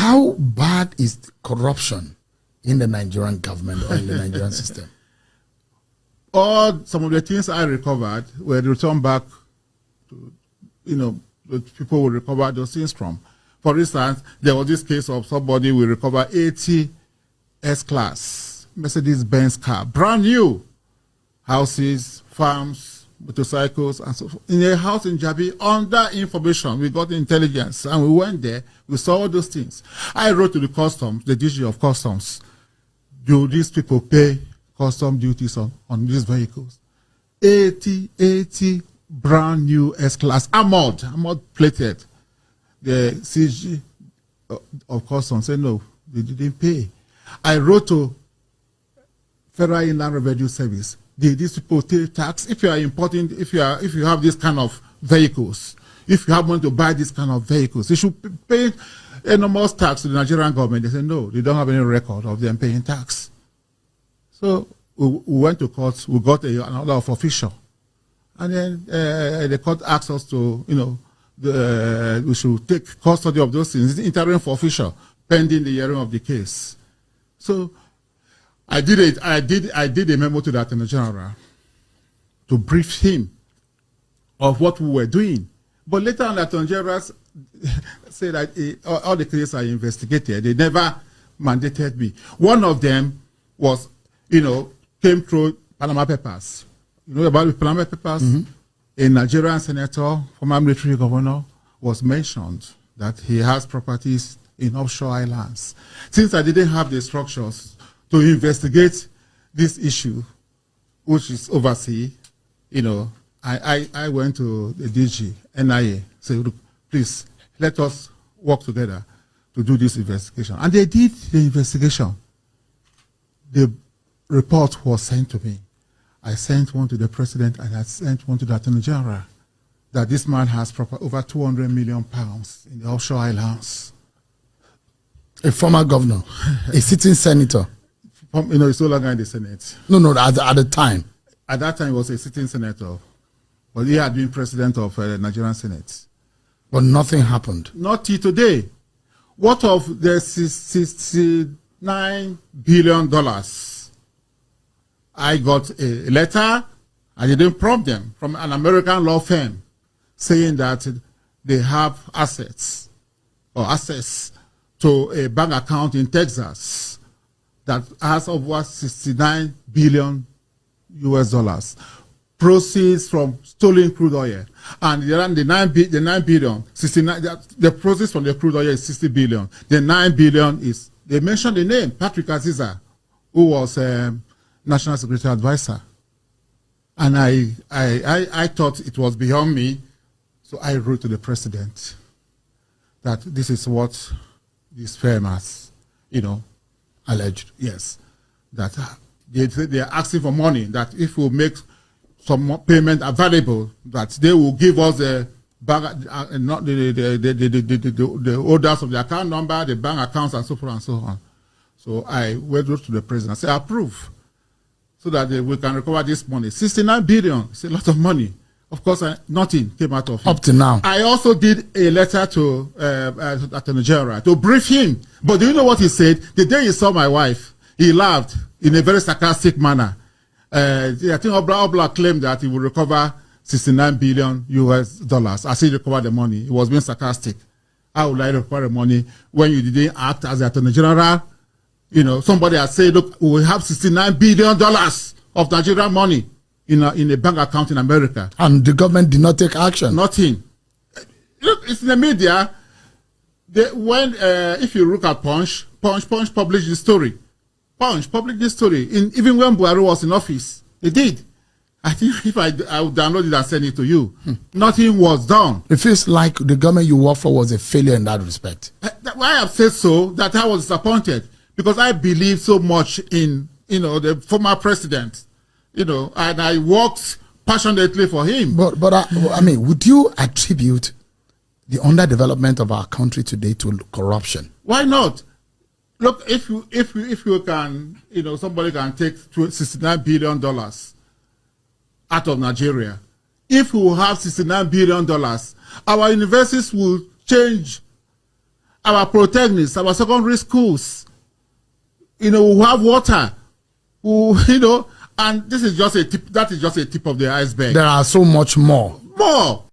How bad is corruption in the Nigerian government or in the Nigerian system? Some of the things I recovered were returned back to, the people will recover those things from. For instance, there was this case of somebody will recover 80 S-Class Mercedes-Benz car, brand new, houses, farms, motorcycles, and so forth. In a house in Jabi, under information, we got intelligence, and we went there, we saw all those things. I wrote to the customs, the DG of customs, do these people pay custom duties on these vehicles? 80 brand new S-Class, armored plated. The CG of customs said no, they didn't pay. I wrote to Federal Inland Revenue Service. These people pay tax. If you are importing, if you have this kind of vehicles, if you have money to buy this kind of vehicles, you should pay enormous tax to the Nigerian government. They said no, they don't have any record of them paying tax. So we went to court. We got an order of official, and then the court asked us to, we should take custody of those things. It's interim for official pending the hearing of the case. So I did it. I did a memo to the Attorney General to brief him of what we were doing. But later on, the Attorney General said that all the cases I investigated, they never mandated me. One of them was, came through Panama Papers. You know about the Panama Papers? Mm-hmm. A Nigerian senator, former military governor, was mentioned that he has properties in offshore islands. Since I didn't have the structures to investigate this issue, which is overseas, I went to the DG, NIA, said, look, please, let us work together to do this investigation. And they did the investigation. The report was sent to me. I sent one to the president and I sent one to the Attorney General that this man has over 200 million pounds in the offshore islands. A former governor, a sitting senator. He's no longer in the Senate. No, at the time. At that time, he was a sitting senator. But he had been president of the Nigerian Senate. But nothing happened. Not till today. What of the $69 billion? I got a letter, I didn't prompt them, from an American law firm saying that they have assets or access to a bank account in Texas that has over 69 billion US dollars. Proceeds from stolen crude oil. And the 9 billion, 69, the proceeds from the crude oil is 60 billion. The 9 billion is, they mentioned the name, Patrick Aziza, who was National Security Advisor. And I thought it was beyond me, so I wrote to the president that this is what this firm has, alleged. Yes, that they are asking for money, that if we make some payment available, that they will give us the orders of the account number, the bank accounts, and so forth and so on. So I went to the president and said, approve, so that we can recover this money. 69 billion, it's a lot of money. Of course, nothing came out of it. Up to now. I also did a letter to Attorney General to brief him. But do you know what he said? The day he saw my wife, he laughed in a very sarcastic manner. I think Obla claimed that he would recover 69 billion US dollars. As he recovered the money, he was being sarcastic. How would I recover the money when you didn't act as the Attorney General? Somebody has said, look, we have $69 billion of Nigerian money in a bank account in America. And the government did not take action. Nothing. Look, it's in the media. If you look at Punch published the story. Punch published this story. Even when Buhari was in office, they did. I think if I would download it and send it to you, nothing was done. It feels like the government you work for was a failure in that respect. Why I have said so, that I was disappointed, because I believe so much in the former president, and I worked passionately for him. But would you attribute the underdevelopment of our country today to corruption? Why not? Look, if you can, somebody can take $69 billion out of Nigeria. If we have $69 billion, our universities will change. our protagonists, our secondary schools. You know, who have water, who, you know, and this is just a tip. That is just a tip of the iceberg. There are so much more. More.